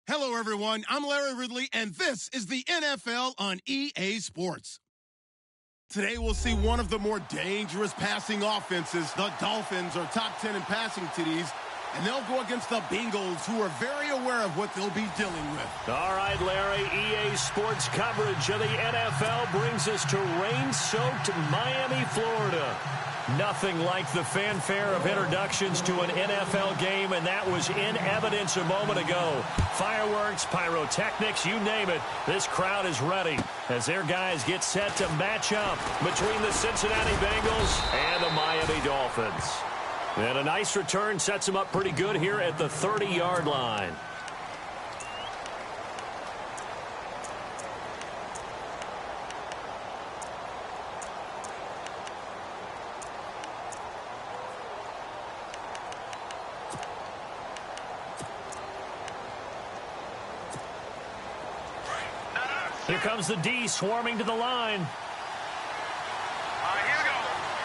Hello, everyone. I'm Larry Ridley, and this is the NFL on EA Sports. Today, we'll see one of the more dangerous passing offenses. The Dolphins are top 10 in passing TDs, and they'll go against the Bengals, who are very aware of what they'll be dealing with. All right, Larry, EA Sports coverage of the NFL brings us to rain-soaked Miami, Florida. Nothing like the fanfare of introductions to an NFL game, and that was in evidence a moment ago. Fireworks, pyrotechnics, you name it. This crowd is ready as their guys get set to match up between the Cincinnati Bengals and the Miami Dolphins. And a nice return sets them up pretty good here at the 30-yard line. Here comes the D swarming to the line. Here we go.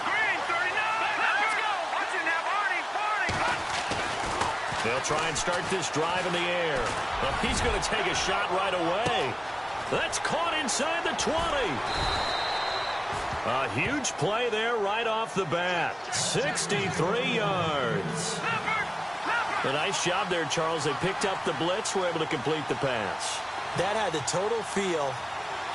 Green, 39. Let's go. Watch it now, Barney. They'll try and start this drive in the air. Well, he's going to take a shot right away. That's caught inside the 20. A huge play there right off the bat. 63 yards. A nice job there, Charles. They picked up the blitz, were able to complete the pass. That had the total feel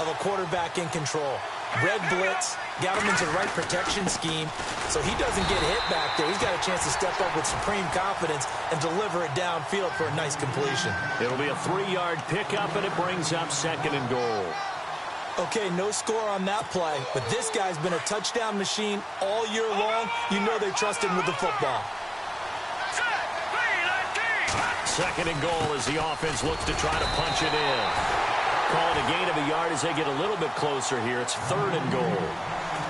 of a quarterback in control. Red blitz, got him into the right protection scheme, so he doesn't get hit back there. He's got a chance to step up with supreme confidence and deliver it downfield for a nice completion. It'll be a 3-yard pickup, and it brings up 2nd and goal. Okay, no score on that play, but this guy's been a touchdown machine all year long. You know they trust him with the football. 2nd and goal as the offense looks to try to punch it in. Call it a gain of a yard as they get a little bit closer here. It's 3rd and goal.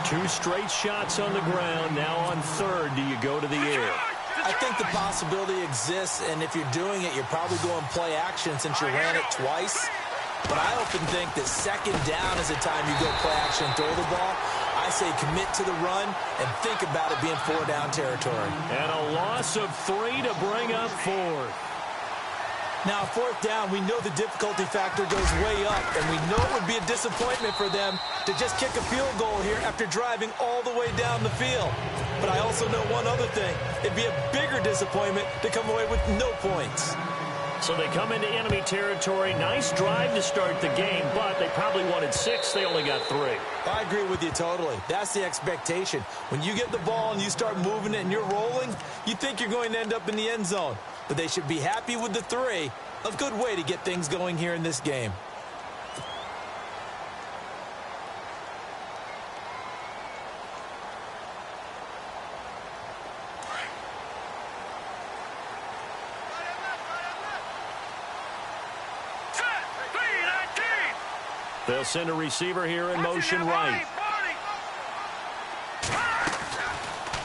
2 straight shots on the ground. Now on 3rd, do you go to the air? I think the possibility exists, and if you're doing it, you're probably going play action since you ran it twice. But I often think that 2nd down is the time you go play action and throw the ball. I say commit to the run and think about it being 4-down territory. And a loss of 3 to bring up 4th. Now, 4th down, we know the difficulty factor goes way up, and we know it would be a disappointment for them to just kick a field goal here after driving all the way down the field. But I also know one other thing. It'd be a bigger disappointment to come away with no points. So they come into enemy territory. Nice drive to start the game, but they probably wanted 6. They only got 3. I agree with you totally. That's the expectation. When you get the ball and you start moving it and you're rolling, you think you're going to end up in the end zone. But they should be happy with the 3. A good way to get things going here in this game. They'll send a receiver here in motion right.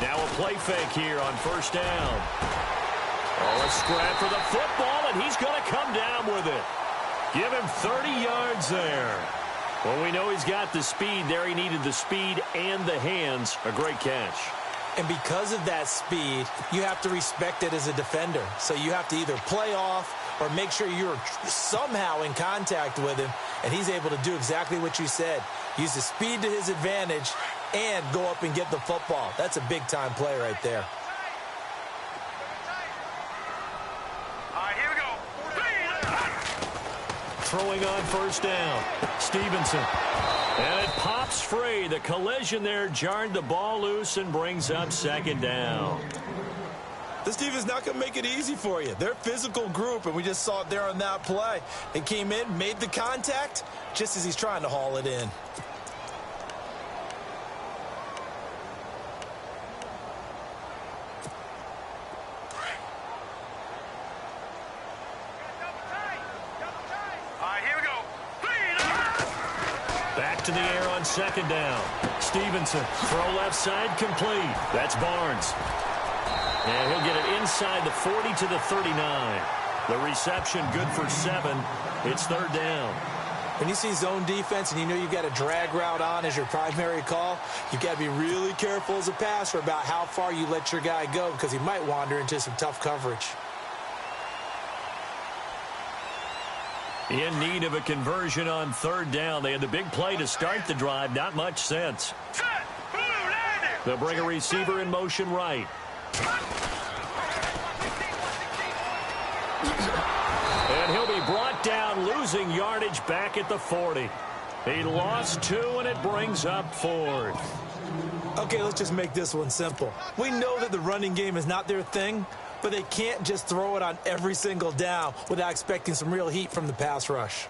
Now a play fake here on 1st down. Oh, a scrap for the football, and he's going to come down with it. Give him 30 yards there. Well, we know he's got the speed there. He needed the speed and the hands. A great catch. And because of that speed, you have to respect it as a defender. So you have to either play off or make sure you're somehow in contact with him, and he's able to do exactly what you said. Use the speed to his advantage and go up and get the football. That's a big-time play right there. Throwing on 1st down. Stevenson. And it pops free. The collision there jarred the ball loose and brings up 2nd down. This team is not going to make it easy for you. They're a physical group, and we just saw it there on that play. They came in, made the contact, just as he's trying to haul it in. Back to the air on 2nd down. Stevenson, throw left side, complete. That's Barnes. And he'll get it inside the 40 to the 39. The reception good for 7. It's 3rd down. When you see zone defense and you know you've got a drag route on as your primary call, you've got to be really careful as a passer about how far you let your guy go because he might wander into some tough coverage. In need of a conversion on third down. They had the big play to start the drive. Not much sense. They'll bring a receiver in motion right. And he'll be brought down, losing yardage back at the 40. He lost 2, and it brings up 4th. Okay, let's just make this one simple. We know that the running game is not their thing, but they can't just throw it on every single down without expecting some real heat from the pass rush.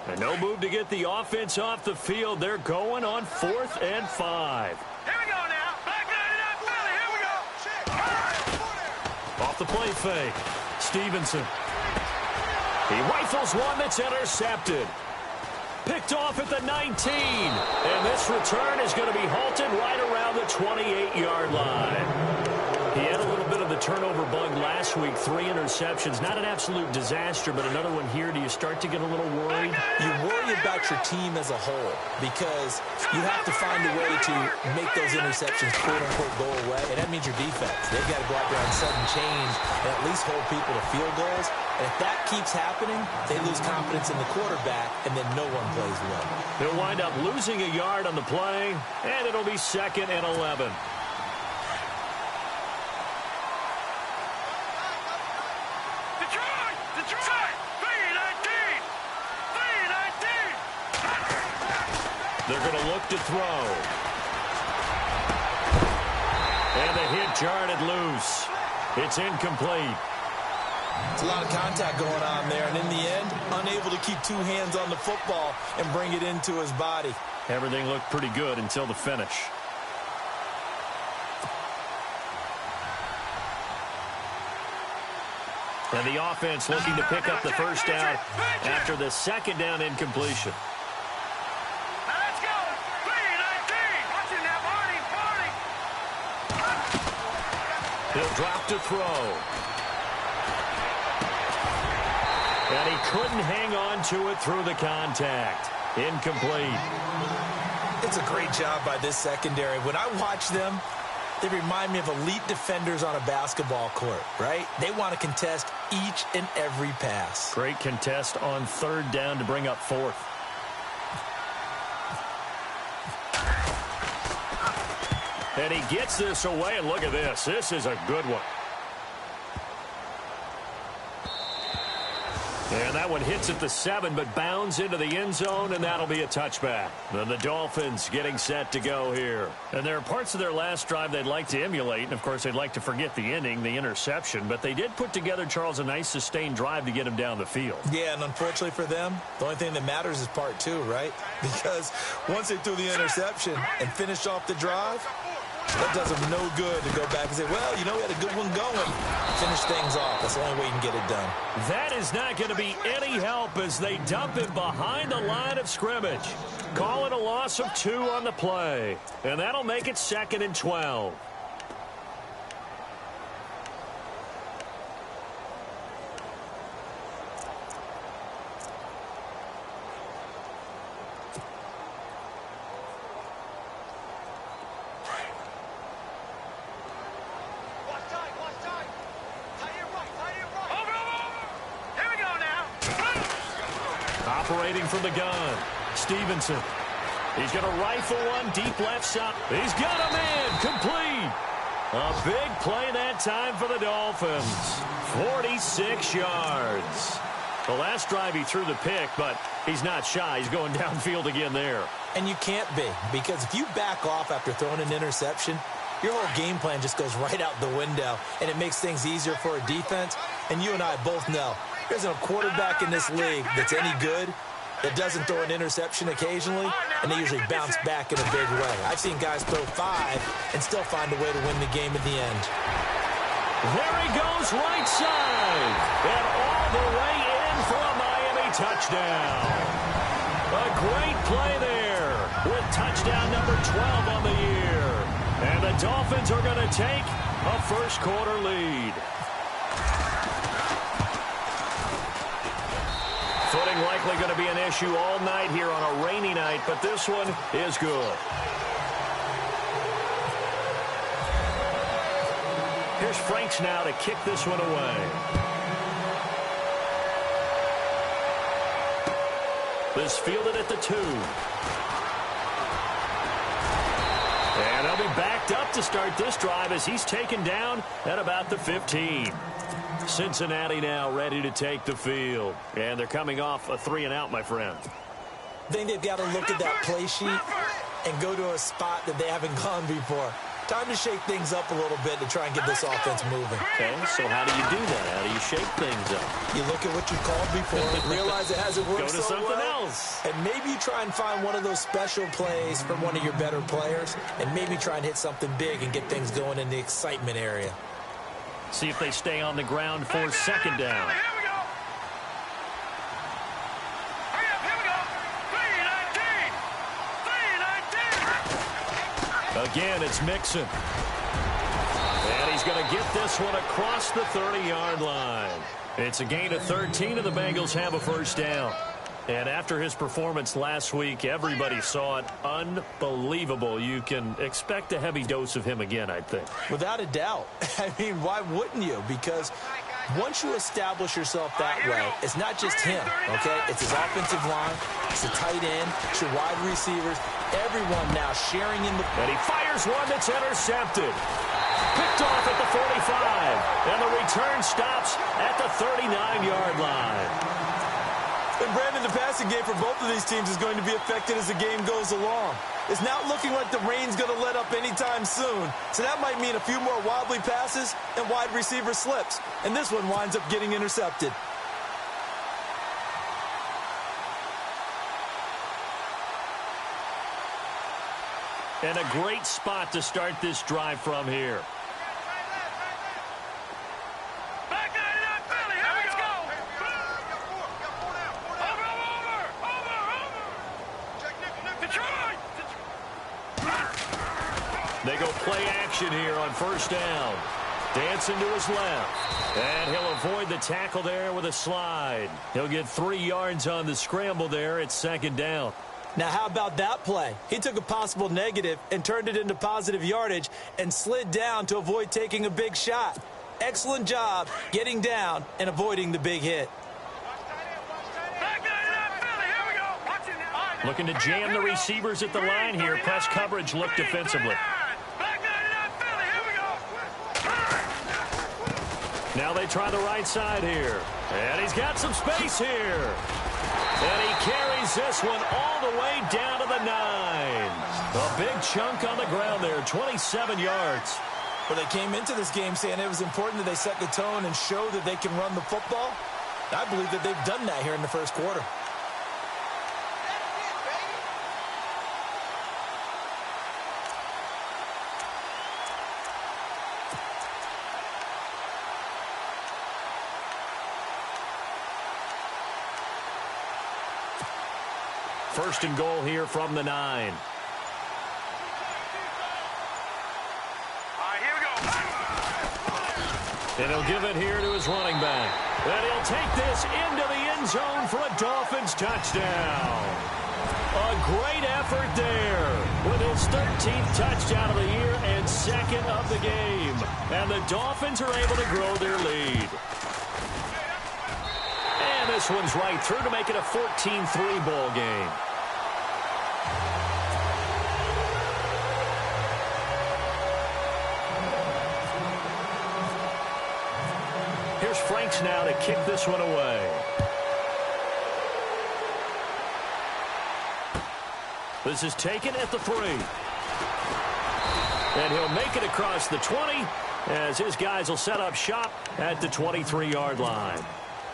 And no move to get the offense off the field. They're going on 4th and 5. Here we go now. Back 99 Philly. Here we go. Off the play fake. Stevenson. He rifles one that's intercepted. Picked off at the 19. And this return is going to be halted right around the 28-yard line. He had a little bit of the turnover bug last week. 3 interceptions. Not an absolute disaster, but another one here. Do you start to get a little worried? You worry about your team as a whole because you have to find a way to make those interceptions quote-unquote go away, and that means your defense. They've got to go out there and sudden change and at least hold people to field goals. And if that keeps happening, they lose confidence in the quarterback, and then no one plays well. They'll wind up losing a yard on the play, and it'll be 2nd and 11. They're going to look to throw. And the hit jarred loose. It's incomplete. It's a lot of contact going on there, and in the end, unable to keep 2 hands on the football and bring it into his body. Everything looked pretty good until the finish. And the offense looking to pick up the first down after the 2nd down incompletion. He'll drop to throw. And he couldn't hang on to it through the contact. Incomplete. It's a great job by this secondary. When I watch them, they remind me of elite defenders on a basketball court, right? They want to contest each and every pass. Great contest on 3rd down to bring up 4th. And he gets this away, and look at this. This is a good one. And that one hits at the 7, but bounds into the end zone, and that'll be a touchback. Then the Dolphins getting set to go here. And there are parts of their last drive they'd like to emulate, and of course they'd like to forget the inning, the interception, but they did put together, Charles, a nice sustained drive to get him down the field. Yeah, and unfortunately for them, the only thing that matters is part 2, right? Because once they threw the interception and finished off the drive, that does them no good to go back and say, well, you know, we had a good one going. Finish things off. That's the only way you can get it done. That is not going to be any help as they dump him behind the line of scrimmage. Call it a loss of 2 on the play. And that'll make it 2nd and 12. Operating from the gun, Stevenson. He's going to rifle one deep left side. He's got him in, complete. A big play that time for the Dolphins. 46 yards. The last drive he threw the pick, but he's not shy. He's going downfield again there. And you can't be, because if you back off after throwing an interception, your whole game plan just goes right out the window, and it makes things easier for a defense. And you and I both know there's no quarterback in this league that's any good that doesn't throw an interception occasionally, and they usually bounce back in a big way. I've seen guys throw 5 and still find a way to win the game at the end. There he goes right side, and all the way in for a Miami touchdown. A great play there with touchdown number 12 on the year. And the Dolphins are going to take a first quarter lead. Probably going to be an issue all night here on a rainy night, but this one is good. Here's Franks now to kick this one away. This fielded at the 2. And he'll be backed up to start this drive as he's taken down at about the 15. Cincinnati now ready to take the field. And they're coming off a 3-and-out, my friend. I think they've got to look at that play sheet and go to a spot that they haven't gone before. Time to shake things up a little bit to try and get this offense moving. Okay, so how do you do that? How do you shake things up? You look at what you called before, realize it hasn't worked Go to so something well, else. and maybe try and find one of those special plays from one of your better players, and maybe try and hit something big and get things going in the excitement area. See if they stay on the ground for second down. Here we go. Hurry up, here we go. 3-19. 3-19. Again, it's Mixon. And he's going to get this one across the 30-yard line. It's a gain of 13, and the Bengals have a first down. And after his performance last week, everybody saw it. Unbelievable. You can expect a heavy dose of him again, I think. Without a doubt. I mean, why wouldn't you? Because once you establish yourself that way, it's not just him, okay? It's his offensive line, it's the tight end, it's your wide receivers, everyone now sharing in the... And he fires one that's intercepted. Picked off at the 45. And the return stops at the 39-yard line. And Brandon, the passing game for both of these teams is going to be affected as the game goes along. It's not looking like the rain's going to let up anytime soon. So that might mean a few more wobbly passes and wide receiver slips. And this one winds up getting intercepted. And a great spot to start this drive from here. They go play action here on first down. Dancing to his left. And he'll avoid the tackle there with a slide. He'll get 3 yards on the scramble there at second down. Now, how about that play? He took a possible negative and turned it into positive yardage and slid down to avoid taking a big shot. Excellent job getting down and avoiding the big hit. Looking to jam the receivers at the line here. Press coverage look defensively. Now they try the right side here. And he's got some space here. And he carries this one all the way down to the 9. A big chunk on the ground there, 27 yards. Well, they came into this game saying it was important that they set the tone and show that they can run the football. I believe that they've done that here in the first quarter. First and goal here from the 9. All right, here we go. And he'll give it here to his running back. And he'll take this into the end zone for a Dolphins touchdown. A great effort there with his 13th touchdown of the year and second of the game. And the Dolphins are able to grow their lead. And this one's right through to make it a 14-3 ball game. Here's Franks now to kick this one away. This is taken at the 3. And he'll make it across the 20 as his guys will set up shop at the 23-yard line.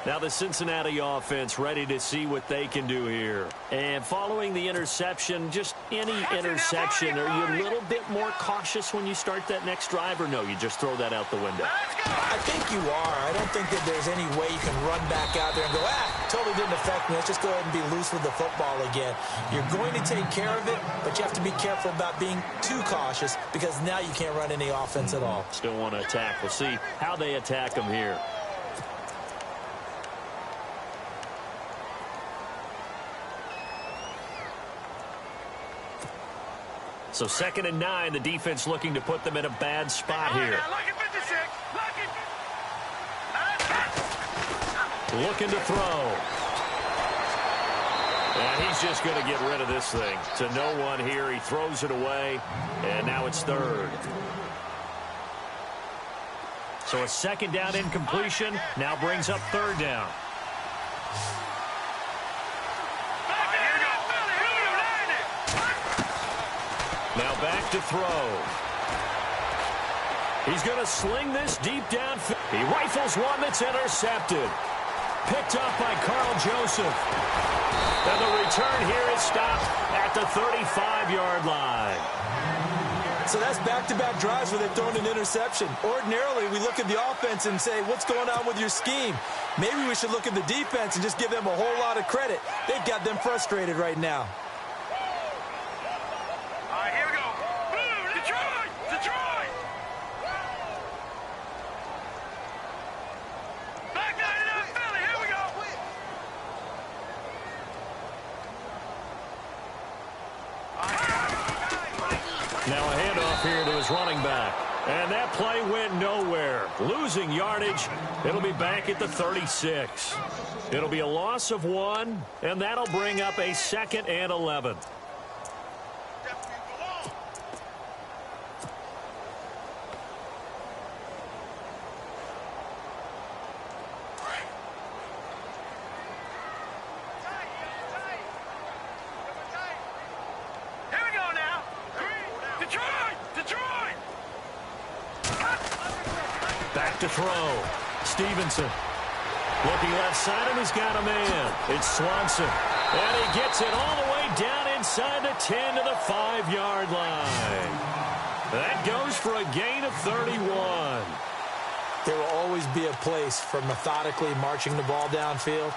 Now the Cincinnati offense ready to see what they can do here. And following the interception, just any interception, are you a little bit more cautious when you start that next drive, or no, you just throw that out the window? I think you are. I don't think that there's any way you can run back out there and go, totally didn't affect me. Let's just go ahead and be loose with the football again. You're going to take care of it, but you have to be careful about being too cautious because now you can't run any offense at all. Still want to attack. We'll see how they attack them here. So 2nd and 9, the defense looking to put them in a bad spot here. Looking to throw. And he's just going to get rid of this thing. To no one here. He throws it away. And now it's 3rd. So a 2nd down incompletion now brings up 3rd down. Now back to throw. He's going to sling this deep down. He rifles one that's intercepted. Picked up by Carl Joseph. And the return here is stopped at the 35-yard line. So that's back-to-back drives where they've thrown an interception. Ordinarily, we look at the offense and say, what's going on with your scheme? Maybe we should look at the defense and just give them a whole lot of credit. They've got them frustrated right now. All right, here we go. Boom, Detroit! Detroit! Back 99 Philly, here we go. Now a handoff here to his running back. And that play went nowhere. Losing yardage. It'll be back at the 36. It'll be a loss of 1, and that'll bring up a 2nd and 11. Back to throw. Stevenson. Looking left side, and he's got a man. It's Swanson. And he gets it all the way down inside the 10 to the 5-yard line. That goes for a gain of 31. There will always be a place for methodically marching the ball downfield.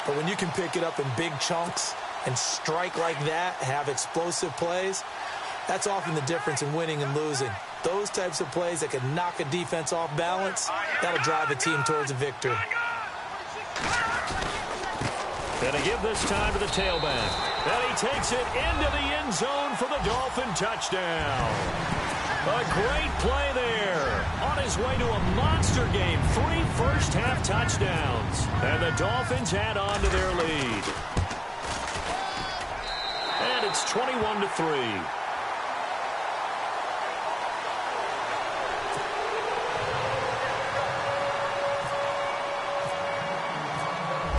But when you can pick it up in big chunks and strike like that, have explosive plays, that's often the difference in winning and losing. Those types of plays that can knock a defense off balance, that'll drive a team towards a victory. Gonna give this time to the tailback. And he takes it into the end zone for the Dolphin touchdown. A great play there. On his way to a monster game. 3 first-half touchdowns. And the Dolphins add on to their lead. And it's 21-3.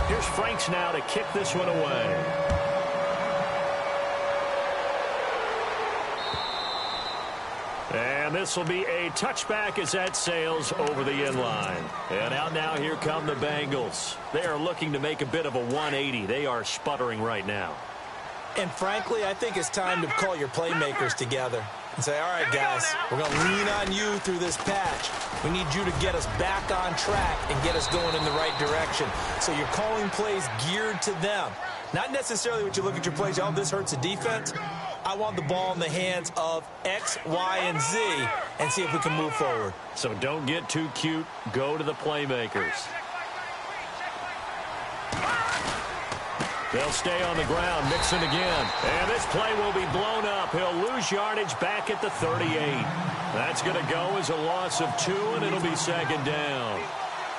Here's Franks now to kick this one away. And this will be a touchback as that sails over the end line. And out now, here come the Bengals. They are looking to make a bit of a 180. They are sputtering right now. And frankly, I think it's time to call your playmakers together and say, all right, guys, we're going to lean on you through this patch. We need you to get us back on track and get us going in the right direction. So you're calling plays geared to them. Not necessarily what you look at your plays, oh, this hurts the defense. I want the ball in the hands of X, Y, and Z and see if we can move forward. So don't get too cute. Go to the playmakers. They'll stay on the ground. Mixon again. And this play will be blown up. He'll lose yardage back at the 38. That's going to go as a loss of 2, and it'll be 2nd down.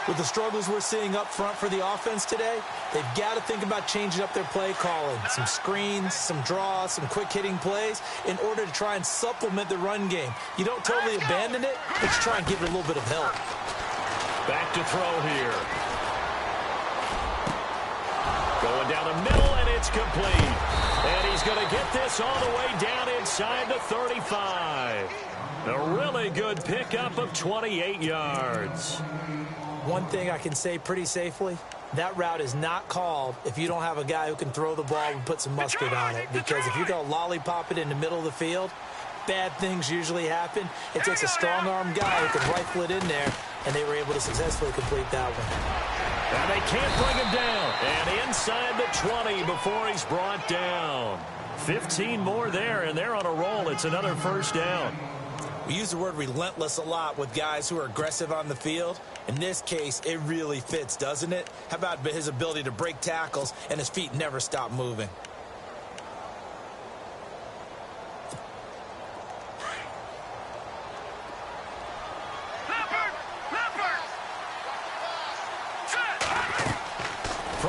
With the struggles we're seeing up front for the offense today, they've got to think about changing up their play calling. Some screens, some draws, some quick-hitting plays in order to try and supplement the run game. You don't totally abandon it, but you try and give it a little bit of help. Back to throw here. Going down the middle, and it's complete. And he's going to get this all the way down inside the 35. A really good pickup of 28 yards. One thing I can say pretty safely, that route is not called if you don't have a guy who can throw the ball and put some mustard on it. Because if you're going to lollipop it in the middle of the field, bad things usually happen. It takes a strong-arm guy who can rifle it in there, and they were able to successfully complete that one. And they can't bring him down. And inside the 20 before he's brought down. 15 more there, and they're on a roll. It's another first down. We use the word relentless a lot with guys who are aggressive on the field. In this case, it really fits, doesn't it? How about his ability to break tackles and his feet never stop moving?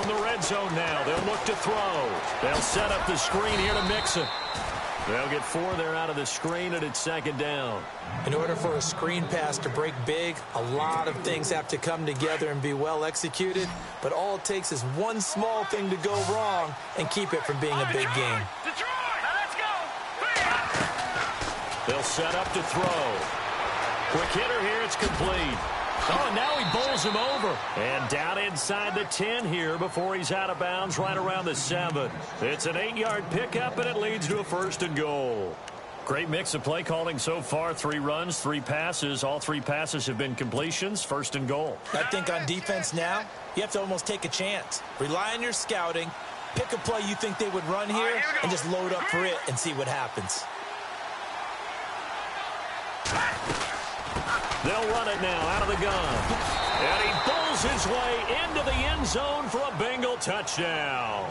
the red zone now. They'll look to throw. They'll set up the screen here to Mixon. They'll get 4 there out of the screen, and it's second down. In order for a screen pass to break big, a lot of things have to come together and be well executed. But all it takes is one small thing to go wrong and keep it from being a big game. Let's go. They'll set up to throw. Quick hitter here. It's complete. Oh, and now he bowls him over. And down inside the 10 here before he's out of bounds right around the 7. It's an 8-yard pickup, and it leads to a 1st and goal. Great mix of play calling so far. 3 runs, 3 passes. All 3 passes have been completions. 1st and goal. I think on defense now, you have to almost take a chance. Rely on your scouting. Pick a play you think they would run here and just load up for it and see what happens. They'll run it now out of the gun. And he pulls his way into the end zone for a Bengal touchdown.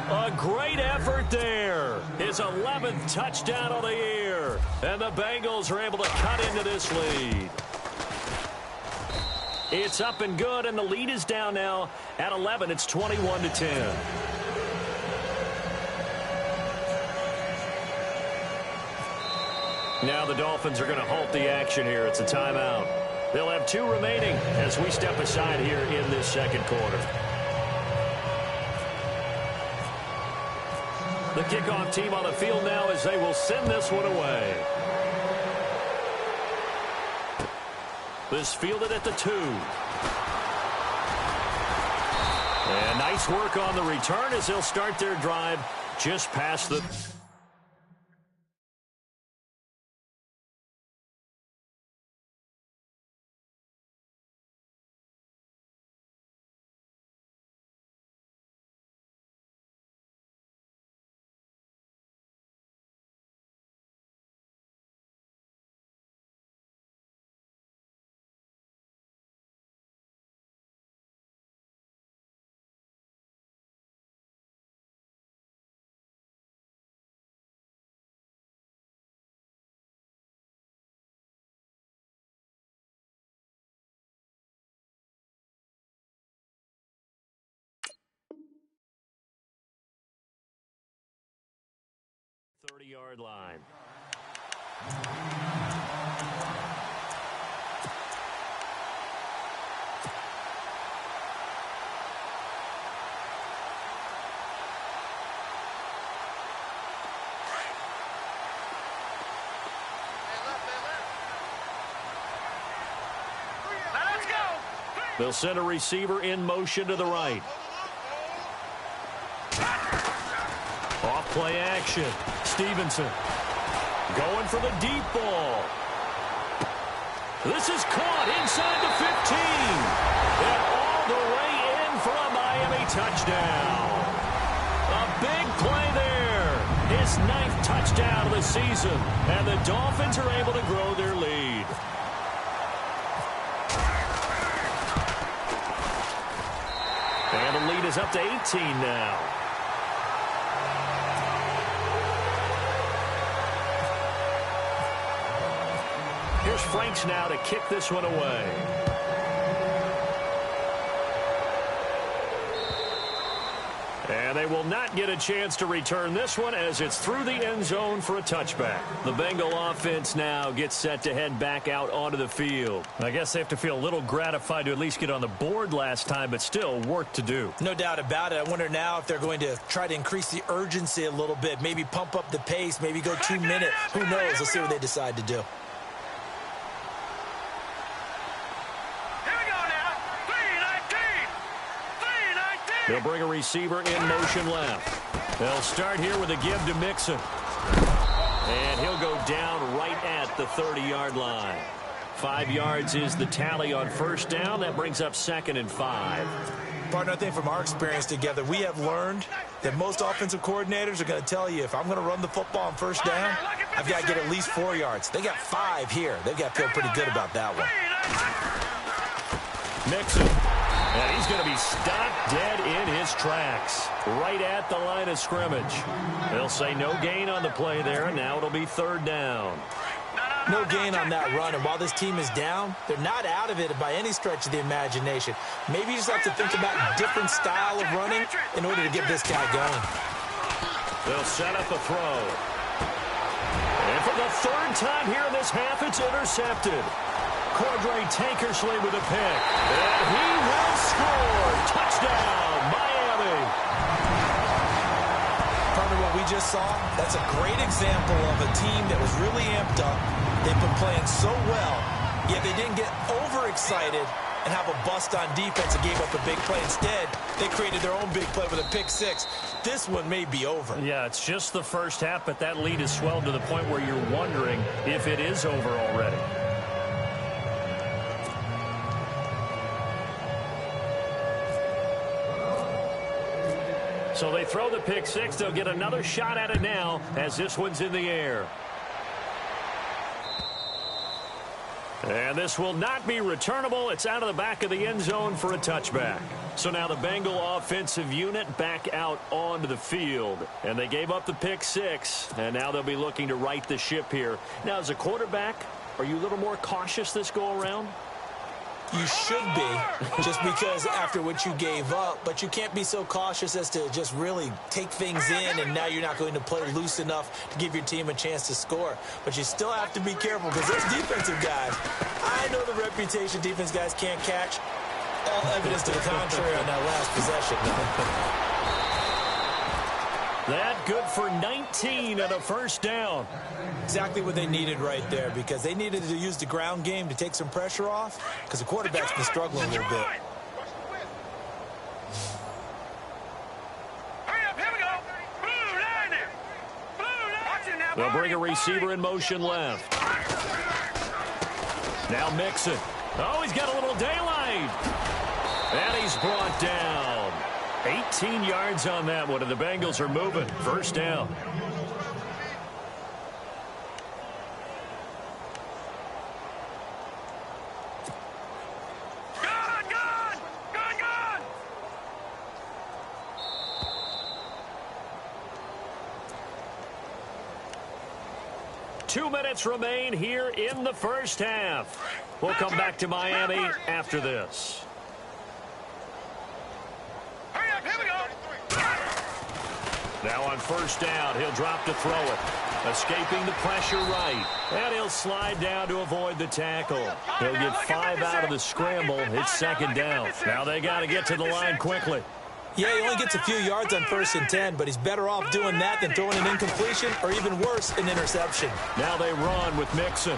A great effort there. His 11th touchdown of the year. And the Bengals are able to cut into this lead. It's up and good, and the lead is down now at 11. It's 21-10. Now the Dolphins are going to halt the action here. It's a timeout. They'll have 2 remaining as we step aside here in this second quarter. The kickoff team on the field now as they will send this one away. This fielded at the 2. And nice work on the return as they'll start their drive just past the... .30-yard line. Let's go. They'll send a receiver in motion to the right. Off play action. Stevenson going for the deep ball. This is caught inside the 15. And all the way in for a Miami touchdown. A big play there. His 9th touchdown of the season. And the Dolphins are able to grow their lead. And the lead is up to 18 now. Here's Franks now to kick this one away. And they will not get a chance to return this one as it's through the end zone for a touchback. The Bengal offense now gets set to head back out onto the field. I guess they have to feel a little gratified to at least get on the board last time, but still work to do. No doubt about it. I wonder now if they're going to try to increase the urgency a little bit, maybe pump up the pace, maybe go 2 minutes. Who knows? Let's see what they decide to do. They'll bring a receiver in motion left. They'll start here with a give to Mixon. And he'll go down right at the 30-yard line. 5 yards is the tally on first down. That brings up 2nd and 5. Partner, I think from our experience together, we have learned that most offensive coordinators are going to tell you, if I'm going to run the football on first down, I've got to get at least 4 yards. They got 5 here. They've got to feel pretty good about that one. Mixon. And he's going to be stopped dead in his tracks, right at the line of scrimmage. They'll say no gain on the play there, and now it'll be 3rd down. No, No gain on that run, and while this team is down, they're not out of it by any stretch of the imagination. Maybe you just have to think about a different style of running in order to get this guy going. They'll set up a throw. And for the third time here in this half, it's intercepted. Cordray Tankersley with a pick. And he will score. Touchdown, Miami. Part of what we just saw, that's a great example of a team that was really amped up. They've been playing so well, yet they didn't get overexcited and have a bust on defense and gave up a big play. Instead, they created their own big play with a pick six. This one may be over. Yeah, it's just the first half, but that lead has swelled to the point where you're wondering if it is over already. So they throw the pick six. They'll get another shot at it now as this one's in the air. And this will not be returnable. It's out of the back of the end zone for a touchback. So now the Bengal offensive unit back out onto the field. And they gave up the pick six. And now they'll be looking to right the ship here. Now, as a quarterback, are you a little more cautious this go around? You should be, just because after what you gave up, but you can't be so cautious as to just really take things in, and now you're not going to play loose enough to give your team a chance to score. But you still have to be careful because those defensive guys, I know the reputation defense guys can't catch. All evidence to the contrary on that last possession. That good for 19 and a first down. Exactly what they needed right there, because they needed to use the ground game to take some pressure off, because the quarterback's been struggling a little bit. They'll bring a receiver in motion left. Now Mixon. Oh, he's got a little daylight. And he's brought down. 18 yards on that one, and the Bengals are moving. First down. Two minutes remain here in the first half. We'll come back to Miami after this. Now on first down, he'll drop to throw it. Escaping the pressure right. And he'll slide down to avoid the tackle. He'll get 5 out of the scramble. It's second down. Now they got to get to the line quickly. Yeah, he only gets a few yards on 1st and 10, but he's better off doing that than throwing an incompletion or even worse, an interception. Now they run with Mixon.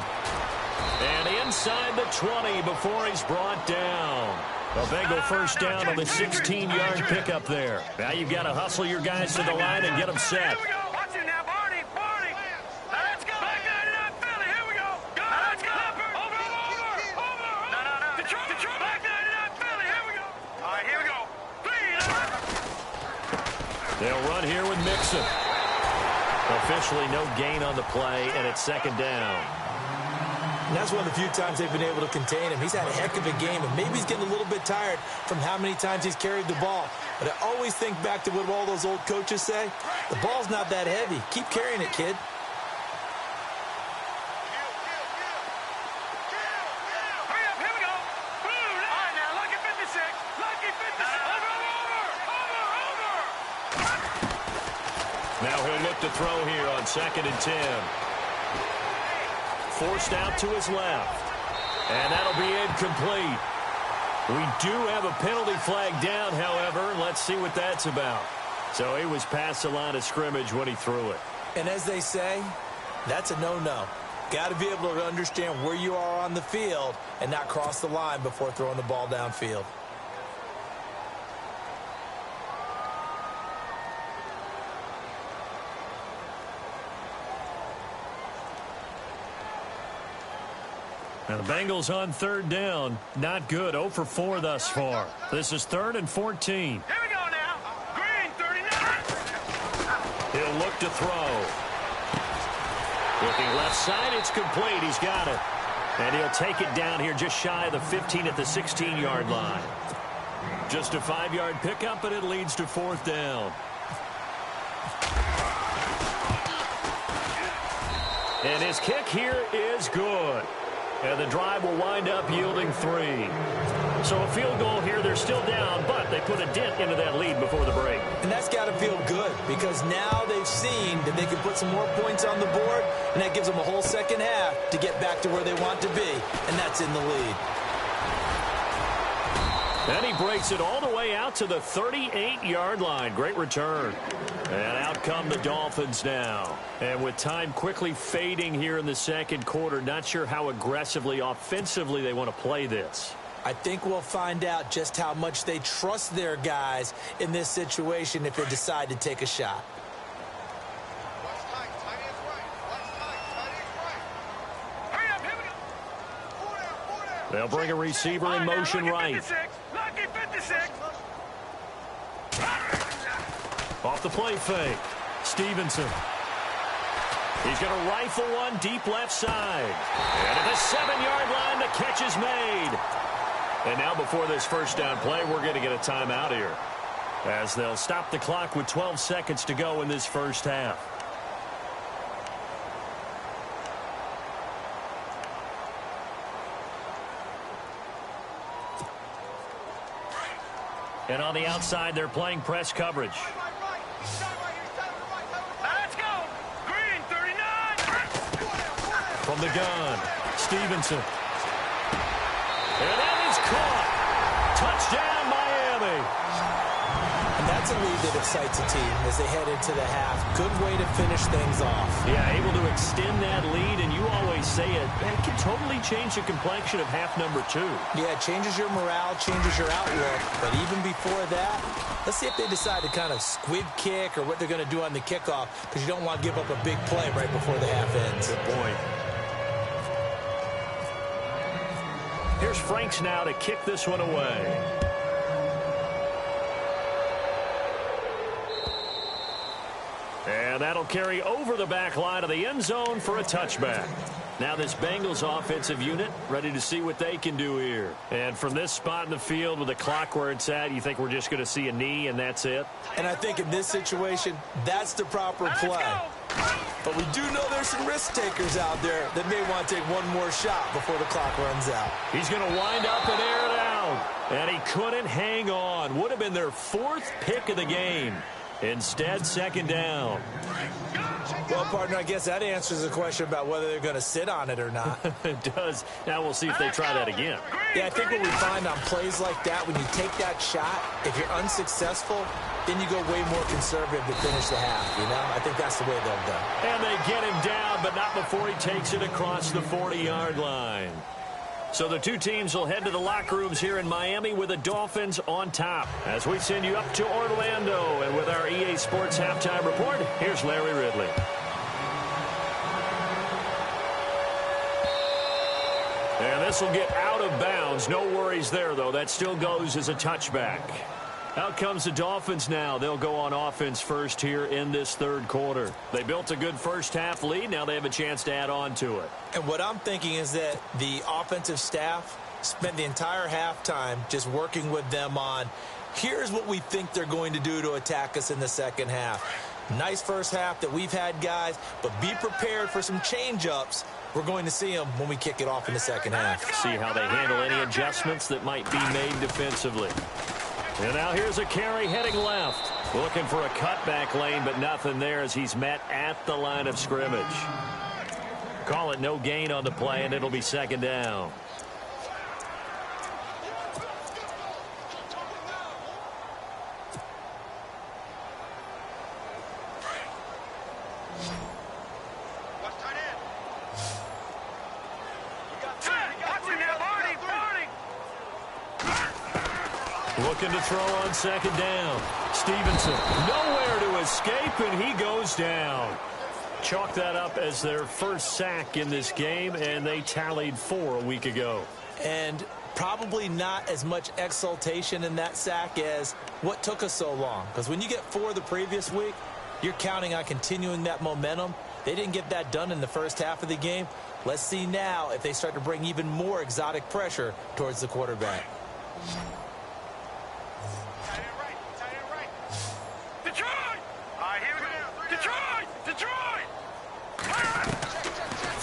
And inside the 20 before he's brought down. A Bengal first down on the 16-yard pickup there. Now you've got to hustle your guys to the line and get them set. They'll run here with Mixon. Officially no gain on the play, and it's second down. And that's one of the few times they've been able to contain him. He's had a heck of a game, and maybe he's getting a little bit tired from how many times he's carried the ball. But I always think back to what all those old coaches say. The ball's not that heavy. Keep carrying it, kid. Now he'll look to throw here on 2nd and 10. Forced out to his left. And that'll be incomplete. We do have a penalty flag down, however. Let's see what that's about. So he was past the line of scrimmage when he threw it. And as they say, that's a no-no. Got to be able to understand where you are on the field and not cross the line before throwing the ball downfield. Now the Bengals on 3rd down. Not good. 0 for 4 thus far. This is 3rd and 14. Here we go now. Green, 39. He'll look to throw. Looking left side. It's complete. He's got it. And he'll take it down here just shy of the 15 at the 16-yard line. Just a 5-yard pickup, and it leads to 4th down. And his kick here is good. And the drive will wind up yielding 3. So a field goal here, they're still down, but they put a dent into that lead before the break. And that's got to feel good because now they've seen that they can put some more points on the board, and that gives them a whole second half to get back to where they want to be, and that's in the lead. And he breaks it all the way out to the 38-yard line. Great return. And out come the Dolphins now. And with time quickly fading here in the second quarter, not sure how aggressively, offensively they want to play this. I think we'll find out just how much they trust their guys in this situation if they decide to take a shot. They'll bring a receiver in motion right. Off the play fake. Stevenson. He's going to rifle one deep left side. And at the 7-yard line, the catch is made. And now before this first down play, we're going to get a timeout here, as they'll stop the clock with 12 seconds to go in this first half. And on the outside, they're playing press coverage. Let's go. Green, 39. From the gun, Stevenson. And that is caught. Touchdown, Miami. And that's a lead that excites a team as they head into the half. Good way to finish things off. Yeah, able to extend that lead, and you always say it can totally change the complexion of half number 2. Yeah, it changes your morale, changes your outlook. But even before that, let's see if they decide to kind of squib kick or what they're going to do on the kickoff, because you don't want to give up a big play right before the half ends. Good point. Here's Franks now to kick this one away. And that'll carry over the back line of the end zone for a touchback. Now this Bengals offensive unit ready to see what they can do here. And from this spot in the field with the clock where it's at, you think we're just going to see a knee and that's it? And I think in this situation, that's the proper play. But we do know there's some risk takers out there that may want to take one more shot before the clock runs out. He's going to wind up and air it out. And he couldn't hang on. Would have been their 4th pick of the game. Instead, second down. Well, partner, I guess that answers the question about whether they're going to sit on it or not. It does. Now we'll see if they try that again. Yeah, I think what we find on plays like that, when you take that shot, if you're unsuccessful, then you go way more conservative to finish the half, you know? I think that's the way they'll go. And they get him down, but not before he takes it across the 40-yard line. So the two teams will head to the locker rooms here in Miami with the Dolphins on top. As we send you up to Orlando, and with our EA Sports Halftime Report, here's Larry Ridley. And this will get out of bounds. No worries there, though. That still goes as a touchback. Out comes the Dolphins now. They'll go on offense first here in this third quarter. They built a good first half lead. Now they have a chance to add on to it. And what I'm thinking is that the offensive staff spent the entire halftime just working with them on, here's what we think they're going to do to attack us in the second half. Nice first half that we've had, guys, but be prepared for some change-ups. We're going to see them when we kick it off in the second half. See how they handle any adjustments that might be made defensively. And now here's a carry heading left. Looking for a cutback lane, but nothing there as he's met at the line of scrimmage. Call it no gain on the play, and it'll be second down. Looking to throw on second down. Stevenson nowhere to escape, and he goes down. Chalk that up as their first sack in this game, and they tallied 4 a week ago. And probably not as much exultation in that sack as what took us so long. Because when you get 4 the previous week, you're counting on continuing that momentum. They didn't get that done in the first half of the game. Let's see now if they start to bring even more exotic pressure towards the quarterback.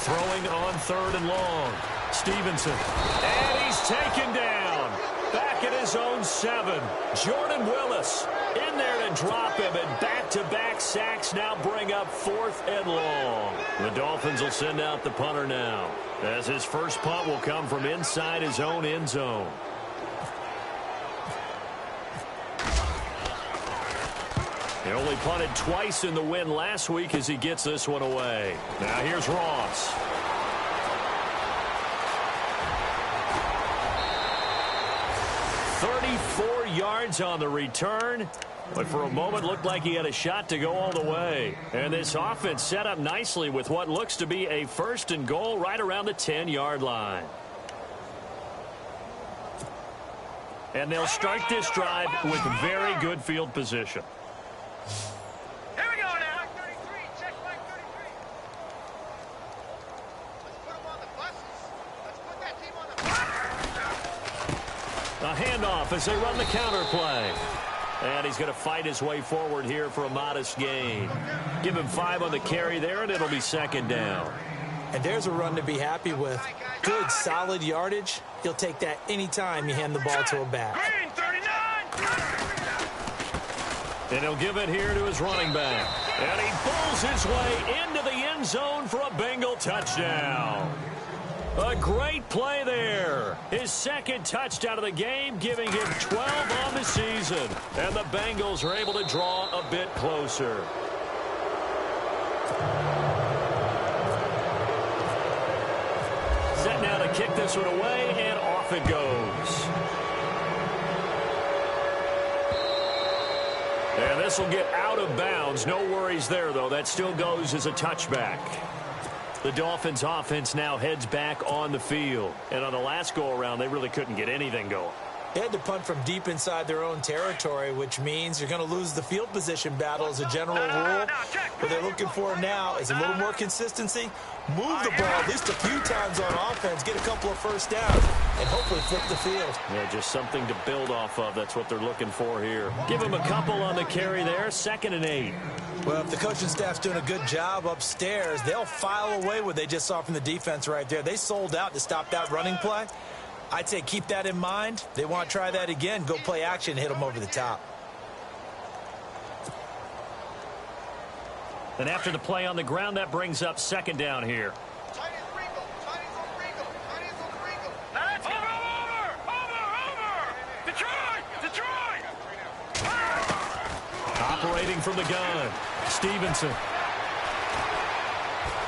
Throwing on 3rd and long. Stevenson. And he's taken down. Back at his own 7. Jordan Willis in there to drop him. And back-to-back sacks now bring up 4th and long. The Dolphins will send out the punter now, as his first punt will come from inside his own end zone. He only punted twice in the win last week as he gets this one away. Now here's Ross. "34 yards on the return, but for a moment looked like he had a shot to go all the way. And this offense set up nicely with what looks to be a 1st and goal right around the 10-yard line. And they'll start this drive with very good field position. Here we go now. 33, check flag 33. Let's put them on the buses. Let's put that team on the A handoff as they run the counter play. And he's going to fight his way forward here for a modest gain. Give him 5 on the carry there, and it'll be 2nd down. And there's a run to be happy with. Good, solid yardage. He'll take that anytime you hand the ball to a back. Green 39. And he'll give it here to his running back. And he pulls his way into the end zone for a Bengal touchdown. A great play there. His 2nd touchdown of the game, giving him 12 on the season. And the Bengals are able to draw a bit closer. Set now to kick this one away, and off it goes. And this will get out of bounds. No worries there, though. That still goes as a touchback. The Dolphins' offense now heads back on the field. And on the last go-around, they really couldn't get anything going. They had to punt from deep inside their own territory, which means you're going to lose the field position battle as a general rule. What they're looking for now is a little more consistency. Move the ball at least a few times on offense, get a couple of first downs, and hopefully flip the field. Yeah, just something to build off of. That's what they're looking for here. Give him a couple on the carry there. 2nd and 8. Well, if the coaching staff's doing a good job upstairs, they'll file away what they just saw from the defense right there. They sold out to stop that running play. I'd say keep that in mind. They want to try that again. Go play action and hit them over the top. And after the play on the ground, that brings up 2nd down here. Chinese Ringo. Chinese on Ringo. Chinese on Ringo. Let's go. Over. Detroit. Operating from the gun. Stevenson.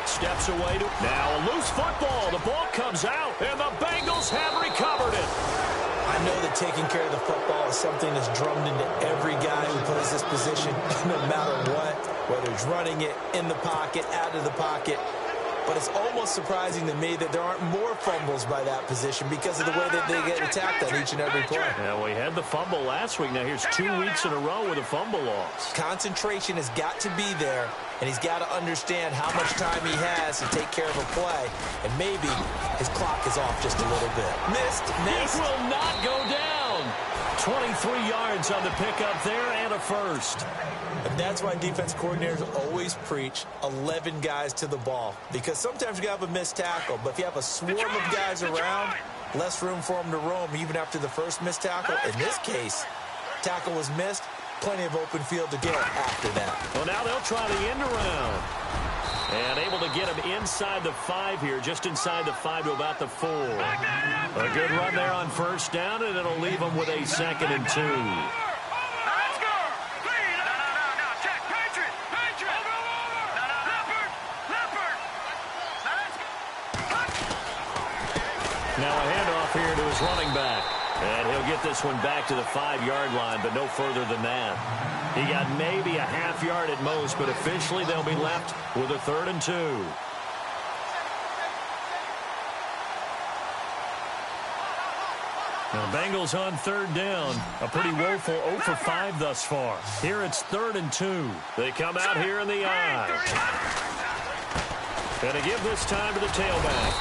Steps away to now a loose football. The ball comes out, and the Bengals have recovered it. I know that taking care of the football is something that's drummed into every guy who plays this position, no matter what, whether it's running it, in the pocket, out of the pocket. But it's almost surprising to me that there aren't more fumbles by that position because of the way that they get attacked on each and every play. Yeah, we had the fumble last week. Now here's 2 weeks in a row with a fumble loss. Concentration has got to be there, and he's got to understand how much time he has to take care of a play, and maybe his clock is off just a little bit. Missed. It will not go down. 23 yards on the pickup there and a first. And that's why defense coordinators always preach 11 guys to the ball, because sometimes you have a missed tackle, but if you have a swarm of guys around, less room for them to roam even after the first missed tackle. In this case, tackle was missed, plenty of open field to go after that. Well, now they'll try the end around. And able to get him inside the 5 here, just inside the 5 to about the 4. A good run there on 1st down, and it'll leave him with a 2nd and 2. Let's go. Green. No. Check. Patriot. Leopard. Now a handoff here to his running back. And he'll get this one back to the 5-yard line, but no further than that. He got maybe a half yard at most, but officially they'll be left with a 3rd and 2. Now Bengals on 3rd down. A pretty woeful 0 for 5 thus far. Here it's 3rd and 2. They come out here in the I. Going to give this time to the tailback.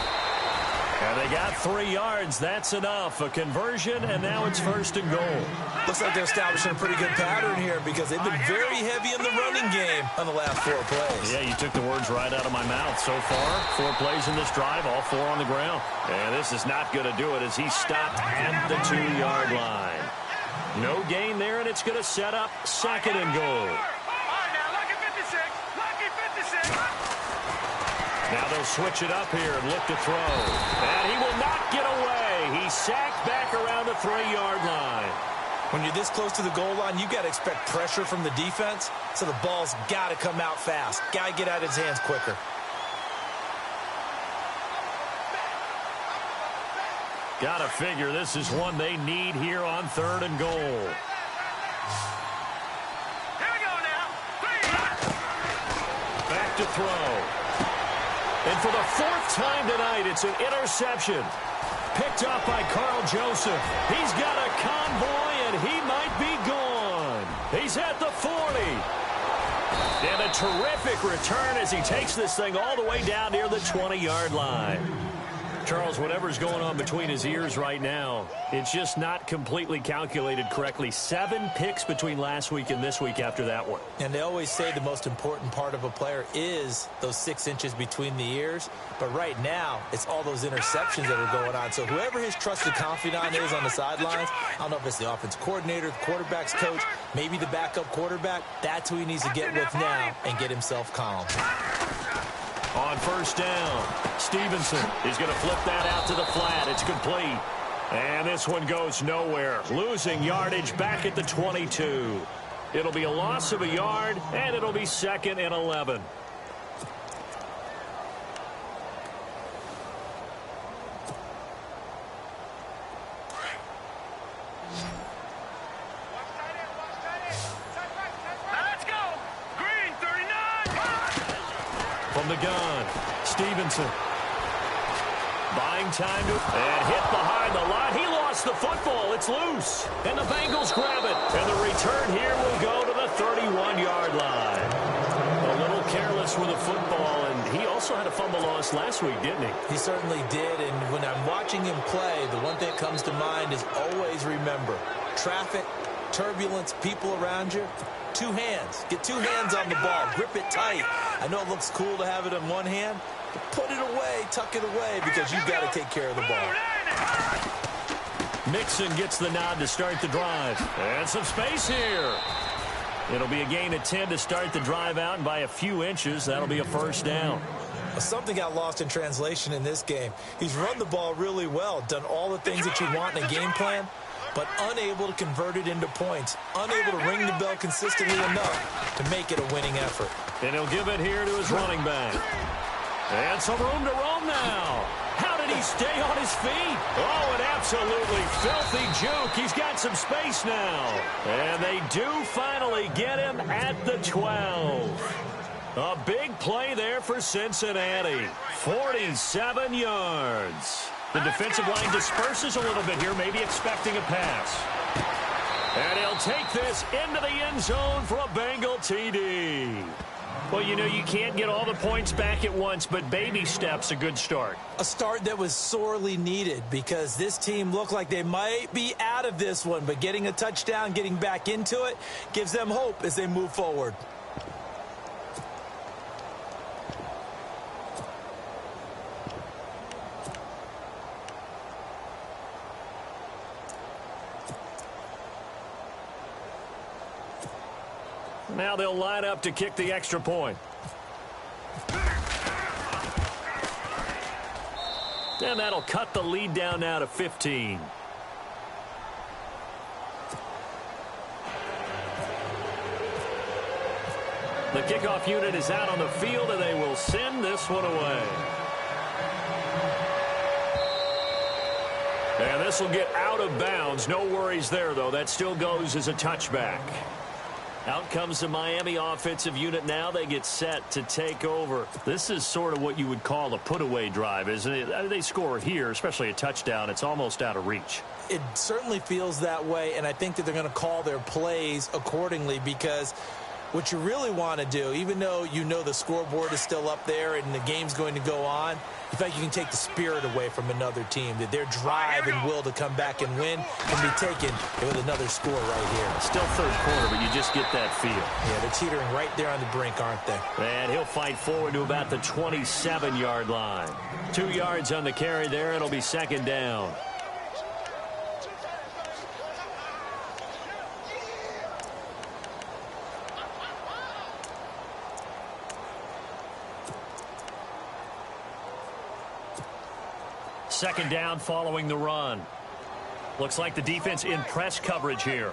And they got 3 yards. That's enough. A conversion, and now it's 1st and goal. Looks like they're establishing a pretty good pattern here because they've been very heavy in the running game on the last 4 plays. Yeah, you took the words right out of my mouth. So far, 4 plays in this drive, all 4 on the ground. And this is not going to do it as he's stopped at the 2-yard line. No gain there, and it's going to set up 2nd and goal. Now they'll switch it up here and look to throw. And he will not get away. He's sacked back around the 3-yard line. When you're this close to the goal line, you've got to expect pressure from the defense, so the ball's got to come out fast. Got to get out of his hands quicker. Got to figure this is one they need here on 3rd and goal. Here we go now. Back to throw. And for the 4th time tonight, it's an interception. Picked up by Carl Joseph. He's got a convoy, and he might be gone. He's at the 40. And a terrific return as he takes this thing all the way down near the 20-yard line. Charles, whatever's going on between his ears right now, it's just not completely calculated correctly. 7 picks between last week and this week after that one. And they always say the most important part of a player is those 6 inches between the ears. But right now, it's all those interceptions that are going on. So whoever his trusted confidant is on the sidelines, I don't know if it's the offense coordinator, the quarterback's coach, maybe the backup quarterback, that's who he needs to get with now and get himself calm. On 1st down, Stevenson is going to flip that out to the flat. It's complete. And this one goes nowhere. Losing yardage back at the 22. It'll be a loss of a yard, and it'll be 2nd and 11. Let's go. Green, 39. From the gun, Stevenson. Buying time to and hit behind the line. He lost the football. It's loose. And the Bengals grab it. And the return here will go to the 31-yard line. A little careless with the football, and he also had a fumble loss last week, didn't he? He certainly did, and when I'm watching him play, the one thing that comes to mind is always remember, traffic, turbulence, people around you, 2 hands. Get 2 hands on the ball. Grip it tight. I know it looks cool to have it in one hand, but put it away, tuck it away, because you've got to take care of the ball. Mixon gets the nod to start the drive. And some space here. It'll be a gain of 10 to start the drive out, and by a few inches, that'll be a 1st down. Something got lost in translation in this game. He's run the ball really well, done all the things that you want in a game plan, but unable to convert it into points, unable to ring the bell consistently enough to make it a winning effort. And he'll give it here to his running back. And some room to roam now. How did he stay on his feet? Oh, an absolutely filthy juke. He's got some space now. And they do finally get him at the 12. A big play there for Cincinnati. 47 yards. The defensive line disperses a little bit here, maybe expecting a pass. And he'll take this into the end zone for a Bengal TD. Well, you know, you can't get all the points back at once, but baby steps, a good start. A start that was sorely needed because this team looked like they might be out of this one, but getting a touchdown, getting back into it, gives them hope as they move forward. Now they'll line up to kick the extra point. And that'll cut the lead down now to 15. The kickoff unit is out on the field, and they will send this one away. And this will get out of bounds. No worries there, though. That still goes as a touchback. Out comes the Miami offensive unit now. They get set to take over. This is sort of what you would call a put-away drive, isn't it? They score here, especially a touchdown. It's almost out of reach. It certainly feels that way, and I think that they're going to call their plays accordingly because What you really want to do, even though you know the scoreboard is still up there and the game's going to go on, you think you can take the spirit away from another team, that their drive and will to come back and win can be taken with another score right here. Still third quarter, but you just get that feel. Yeah, they're teetering right there on the brink, aren't they? And he'll fight forward to about the 27-yard line. 2 yards on the carry there. It'll be second down. Second down following the run. Looks like the defense in press coverage here.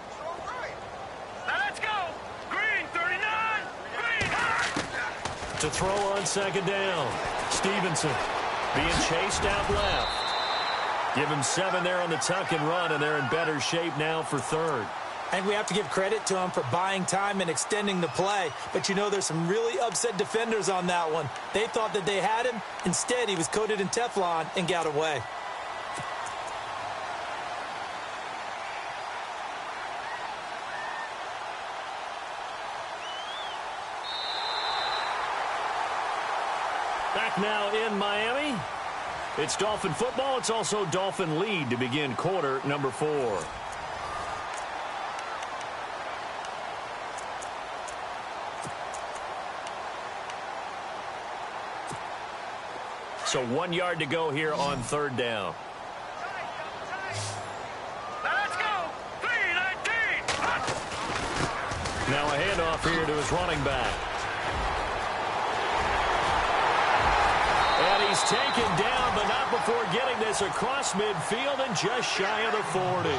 Now let's go. Green, 39. Green, hard. To throw on second down. Stevenson being chased out left. Give him 7 there on the tuck and run, and they're in better shape now for third. And we have to give credit to him for buying time and extending the play. But, you know, there's some really upset defenders on that one. They thought that they had him. Instead, he was coated in Teflon and got away. Back now in Miami. It's Dolphin football. It's also Dolphin lead to begin quarter number 4. So 1 yard to go here on third down. Now let's go. 319. Now a handoff here to his running back. And he's taken down, but not before getting this across midfield and just shy of the 40.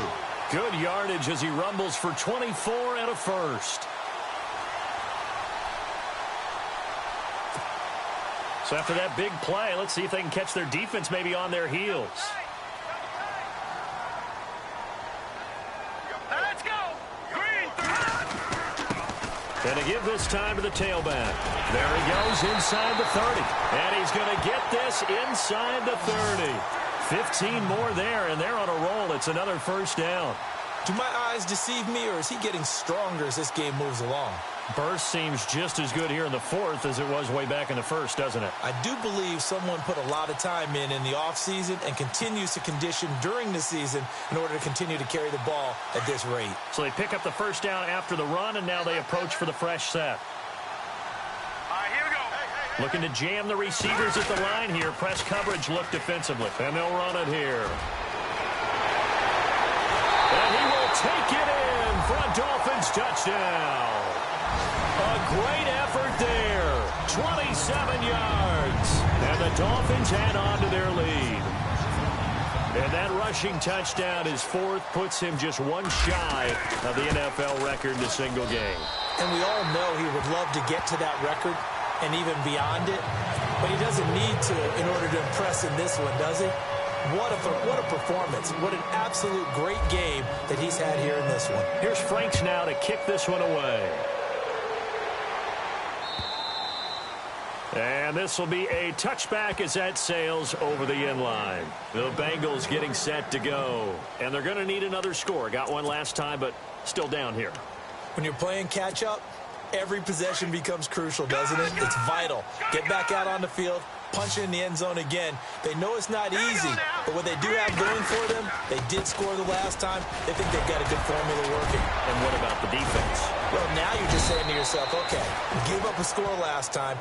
Good yardage as he rumbles for 24 and a first. So after that big play, let's see if they can catch their defense maybe on their heels. Now let's go. Green, 30. And to give this time to the tailback. There he goes inside the 30. And he's going to get this inside the 30. 15 more there, and they're on a roll. It's another first down. Do my eyes deceive me, or is he getting stronger as this game moves along? Burst seems just as good here in the fourth as it was way back in the first, doesn't it? I do believe someone put a lot of time in the offseason and continues to condition during the season in order to continue to carry the ball at this rate. So they pick up the first down after the run, and now they approach for the fresh set. All right, here we go. Looking to jam the receivers at the line here. Press coverage look defensively. And they'll run it here. And he will take it in for a Dolphins touchdown. A great effort there. 27 yards. And the Dolphins add on to their lead. And that rushing touchdown, his fourth, puts him just one shy of the NFL record in a single game. And we all know he would love to get to that record and even beyond it. But he doesn't need to in order to impress in this one, does he? What a performance. What an absolute great game that he's had here in this one. Here's Franks now to kick this one away. And this will be a touchback as that sails over the end line. The Bengals getting set to go. And they're going to need another score. Got one last time, but still down here. When you're playing catch-up, every possession becomes crucial, doesn't it? It's vital. Get back out on the field, punch it in the end zone again. They know it's not easy, but what they do have going for them, they did score the last time. They think they've got a good formula working. And what about the defense? Well, now you're just saying to yourself, okay, give up a score last time.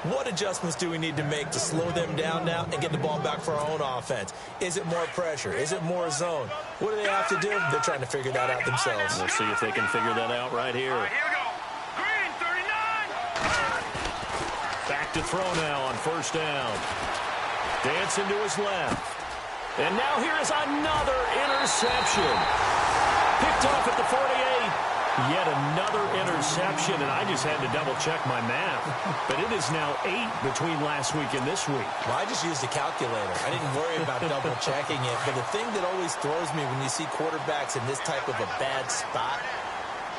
What adjustments do we need to make to slow them down now and get the ball back for our own offense? Is it more pressure? Is it more zone? What do they have to do? They're trying to figure that out themselves. We'll see if they can figure that out right here. All right, here we go. Green, 39. Back to throw now on first down. Dancing to his left. And now here is another interception. Picked off at the 48. Yet another interception, and I just had to double-check my math. But it is now 8 between last week and this week. Well, I just used a calculator. I didn't worry about double-checking it. But the thing that always throws me when you see quarterbacks in this type of a bad spot,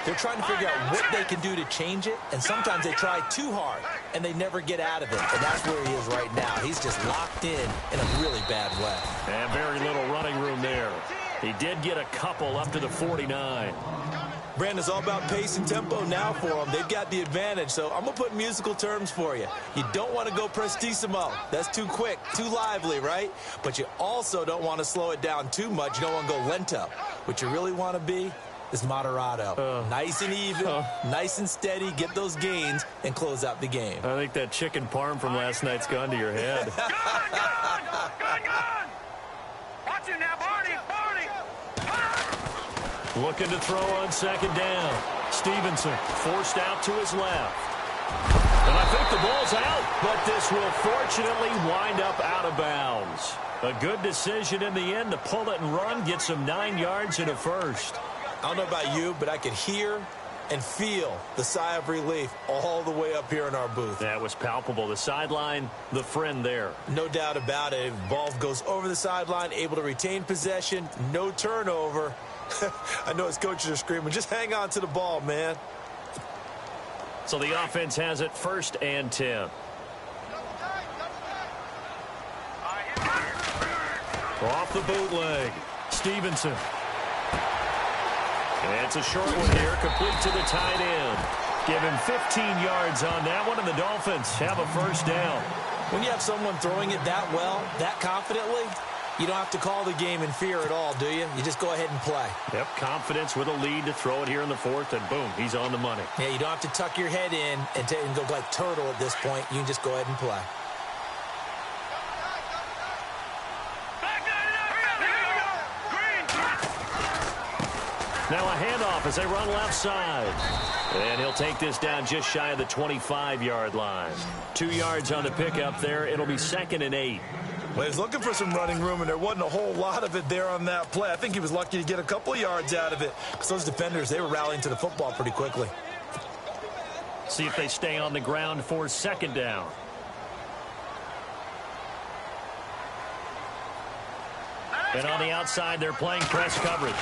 they're trying to figure out what they can do to change it, and sometimes they try too hard, and they never get out of it. And that's where he is right now. He's just locked in a really bad way. And very little running room there. He did get a couple up to the 49. Brandon, it's all about pace and tempo now for them. They've got the advantage, so I'm going to put musical terms for you. You don't want to go prestissimo. That's too quick, too lively, right? But you also don't want to slow it down too much. You don't want to go lento. What you really want to be is moderato. Nice and even, nice and steady, get those gains, and close out the game. I think that chicken parm from last night's gone to your head. Gun! Watch it now, Barney! Looking to throw on second down. Stevenson forced out to his left. And I think the ball's out, but this will fortunately wind up out of bounds. A good decision in the end to pull it and run, get some 9 yards and a first. I don't know about you, but I could hear and feel the sigh of relief all the way up here in our booth. That was palpable. The sideline, the friend there. No doubt about it. Ball goes over the sideline, able to retain possession, no turnover. I know his coaches are screaming, just hang on to the ball, man. So the offense has it 1st and 10. Off the bootleg. Stevenson. And it's a short one here, complete to the tight end. Give him 15 yards on that one, and the Dolphins have a first down. When you have someone throwing it that well, that confidently, you don't have to call the game in fear at all, do you? You just go ahead and play. Yep, confidence with a lead to throw it here in the 4th, and boom, he's on the money. Yeah, you don't have to tuck your head in and go like turtle at this point. You can just go ahead and play. Now a handoff as they run left side. And he'll take this down just shy of the 25-yard line. 2 yards on the pickup there. It'll be 2nd and 8. Well, he was looking for some running room, and there wasn't a whole lot of it there on that play. I think he was lucky to get a couple of yards out of it because those defenders, they were rallying to the football pretty quickly. See if they stay on the ground for 2nd down. And on the outside, they're playing press coverage.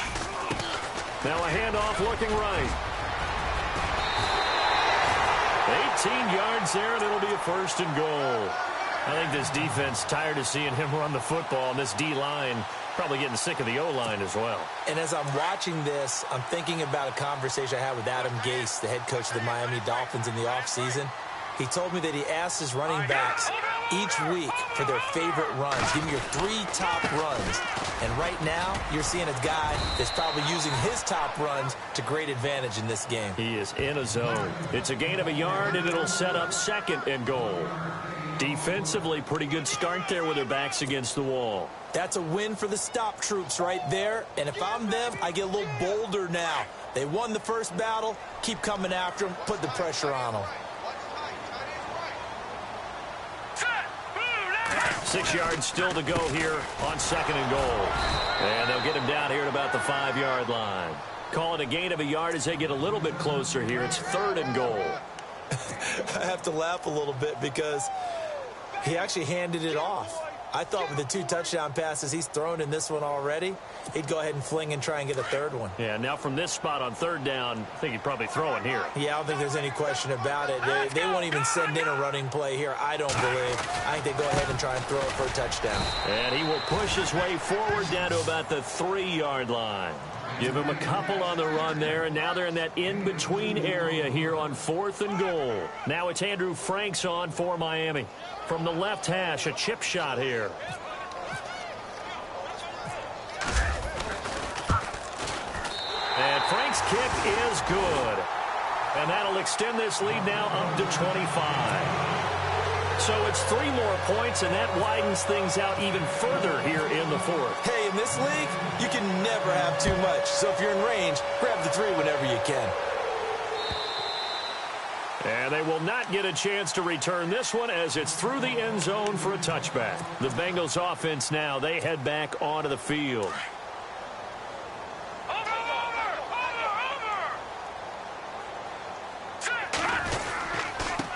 Now a handoff looking right. 18 yards there, and it'll be a 1st and goal. I think this defense tired of seeing him run the football, and this D-line probably getting sick of the O-line as well. And as I'm watching this, I'm thinking about a conversation I had with Adam Gase, the head coach of the Miami Dolphins in the offseason. He told me that he asked his running backs each week for their favorite runs. Give me your 3 top runs. And right now, you're seeing a guy that's probably using his top runs to great advantage in this game. He is in a zone. It's a gain of a yard, and it'll set up 2nd and goal. Defensively, pretty good start there with their backs against the wall. That's a win for the stop troops right there. And if I'm them, I get a little bolder now. They won the first battle. Keep coming after them. Put the pressure on them. 6 yards still to go here on 2nd and goal. And they'll get him down here at about the 5-yard line. Call it a gain of a yard as they get a little bit closer here. It's 3rd and goal. I have to laugh a little bit because he actually handed it off. I thought with the 2 touchdown passes he's thrown in this one already, he'd go ahead and fling and try and get a 3rd one. Yeah, now from this spot on 3rd down, I think he'd probably throw it here. Yeah, I don't think there's any question about it. They won't even send in a running play here, I don't believe. I think they go ahead and try and throw it for a touchdown. And he will push his way forward down to about the 3-yard line. Give him a couple on the run there, and now they're in that in-between area here on 4th and goal. Now it's Andrew Franks on for Miami. From the left hash, a chip shot here. And Frank's kick is good. And that'll extend this lead now up to 25. So it's 3 more points, and that widens things out even further here in the 4th. Hey, in this league, you can never have too much. So if you're in range, grab the 3 whenever you can. And they will not get a chance to return this one as it's through the end zone for a touchback. The Bengals offense now, they head back onto the field.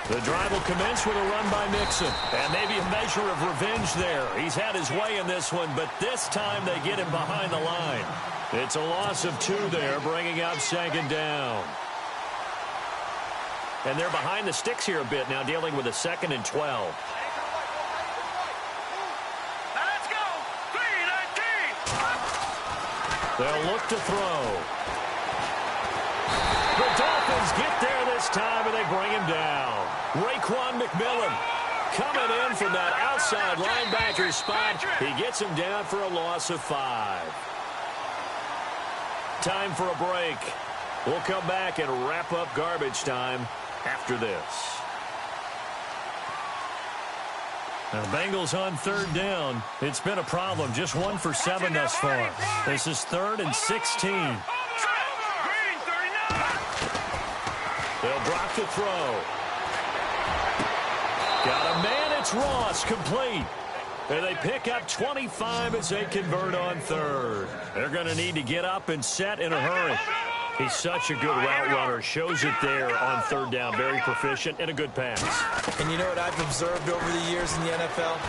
The drive will commence with a run by Mixon. And maybe a measure of revenge there. He's had his way in this one, but this time they get him behind the line. It's a loss of 2 there, bringing up 2nd down. And they're behind the sticks here a bit now, dealing with a 2nd and 12. Now let's go. 3-19. They'll look to throw. The Dolphins get there this time, and they bring him down. Raekwon McMillan coming in from that outside linebacker spot. He gets him down for a loss of 5. Time for a break. We'll come back and wrap up garbage time after this. Now, the Bengals on 3rd down. It's been a problem. Just 1 for 7 thus far. This is 3rd and 16. They'll drop the throw. Got a man. It's Ross. Complete. And they pick up 25 as they convert on 3rd. They're going to need to get up and set in a hurry. He's such a good route runner. Shows it there on 3rd down. Very proficient and a good pass. And you know what I've observed over the years in the NFL?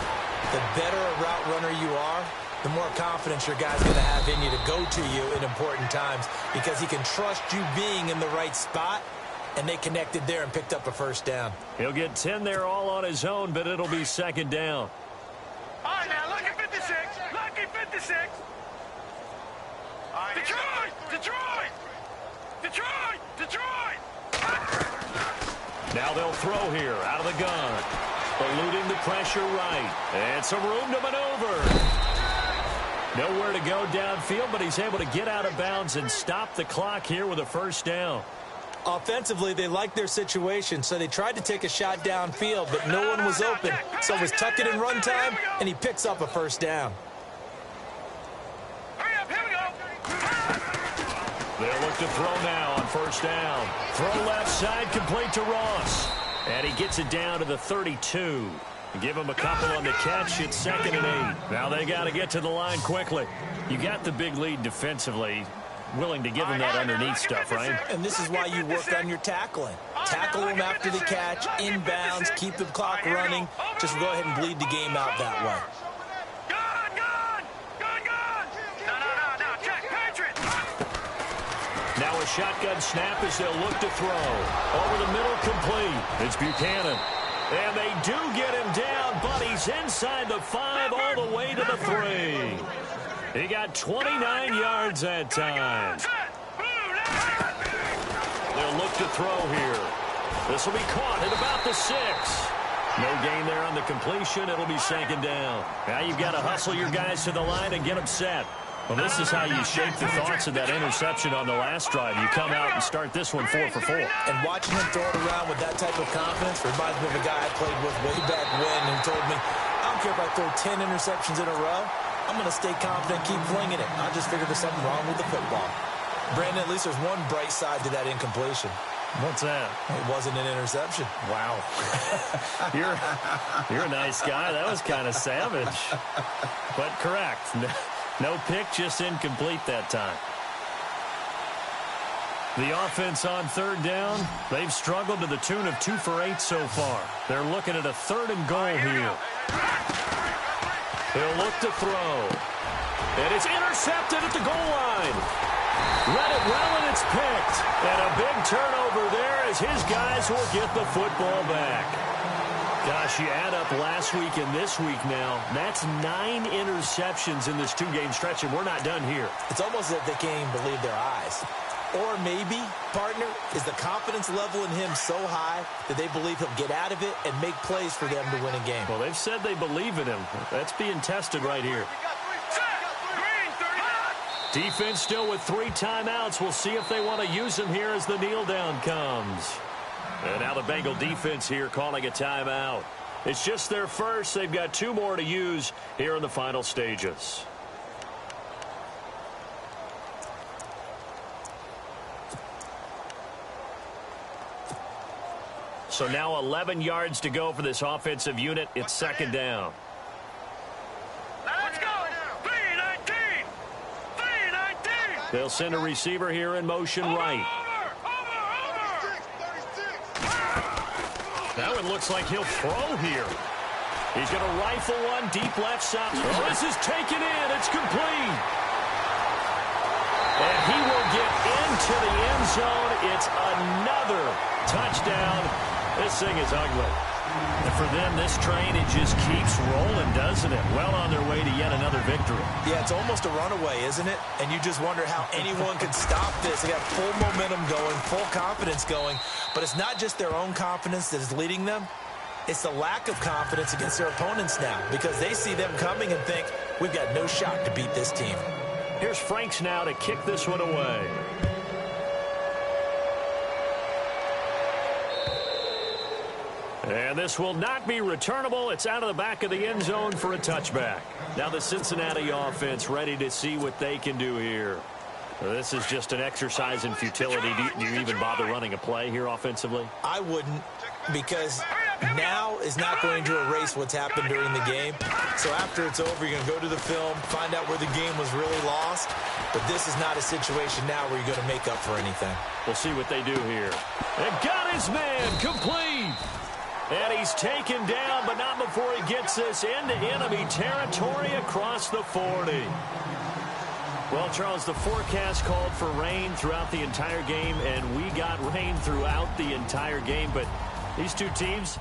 The better a route runner you are, the more confidence your guy's going to have in you to go to you in important times because he can trust you being in the right spot, and they connected there and picked up a 1st down. He'll get 10 there all on his own, but it'll be 2nd down. All right, now, lucky 56. Lucky 56. Detroit! Detroit! Detroit! Detroit! Now they'll throw here out of the gun. Eluding the pressure right. And some room to maneuver. Nowhere to go downfield, but he's able to get out of bounds and stop the clock here with a 1st down. Offensively, they liked their situation, so they tried to take a shot downfield, but no one was open. So it was tuck it in run time, and he picks up a 1st down. Hurry up, here we go. They'll look to throw now on 1st down. Throw left side, complete to Ross. And he gets it down to the 32. Give him a couple on the catch. It's 2nd and 8. Now they got to get to the line quickly. You got the big lead defensively. Willing to give him that underneath stuff, right? And this is why you work on your tackling. Tackle them after the catch, inbounds, keep the clock running. Just go ahead and bleed the game out that way. Now a shotgun snap as they'll look to throw. Over the middle, complete. It's Buchanan. And they do get him down, but he's inside the 5 all the way to the 3. He got 29 yards that time. They'll look to throw here. This will be caught at about the 6. No gain there on the completion. It'll be 2nd down. Now you've got to hustle your guys to the line and get them set. Well, this is how you shape the thoughts of that interception on the last drive. You come out and start this one 4 for 4. And watching him throw it around with that type of confidence reminds me of a guy I played with way back when who told me, I don't care if I throw 10 interceptions in a row. I'm going to stay confident, keep flinging it. I just figured there's something wrong with the football. Brandon, at least there's one bright side to that incompletion. What's that? It wasn't an interception. Wow. You're a nice guy. That was kind of savage. But correct. No pick, just incomplete that time. The offense on 3rd down, they've struggled to the tune of 2 for 8 so far. They're looking at a 3rd and goal here. He'll look to throw. And it's intercepted at the goal line. Read it well, and it's picked. And a big turnover there as his guys will get the football back. Gosh, you add up last week and this week now. That's 9 interceptions in this 2-game stretch, and we're not done here. It's almost as if they can't even believe their eyes. Or maybe, partner, is the confidence level in him so high that they believe he'll get out of it and make plays for them to win a game. Well, they've said they believe in him. That's being tested right here. Defense still with 3 timeouts. We'll see if they want to use them here as the kneel down comes. And now the Bengal defense here calling a timeout. It's just their first. They've got 2 more to use here in the final stages. So now 11 yards to go for this offensive unit. It's 2nd down. Let's go. 3-19. 3-19. They'll send a receiver here in motion right. That one looks like he'll throw here. He's going to rifle one deep left side. Oh, this is taken in. It's complete. And he will get into the end zone. It's another touchdown. This thing is ugly. And for them, this train, it just keeps rolling, doesn't it? Well on their way to yet another victory. Yeah, it's almost a runaway, isn't it? And you just wonder how anyone could stop this. They got full momentum going, full confidence going. But it's not just their own confidence that is leading them. It's the lack of confidence against their opponents now, because they see them coming and think, we've got no shot to beat this team. Here's Franks now to kick this one away. And this will not be returnable. It's out of the back of the end zone for a touchback. Now the Cincinnati offense ready to see what they can do here. This is just an exercise in futility. Do you even bother running a play here offensively? I wouldn't, because now is not going to erase what's happened during the game. So after it's over, you're going to go to the film, find out where the game was really lost. But this is not a situation now where you're going to make up for anything. We'll see what they do here. And got his man complete. And he's taken down, but not before he gets this into enemy territory across the 40. Well, Charles, the forecast called for rain throughout the entire game, and we got rain throughout the entire game. But these two teams,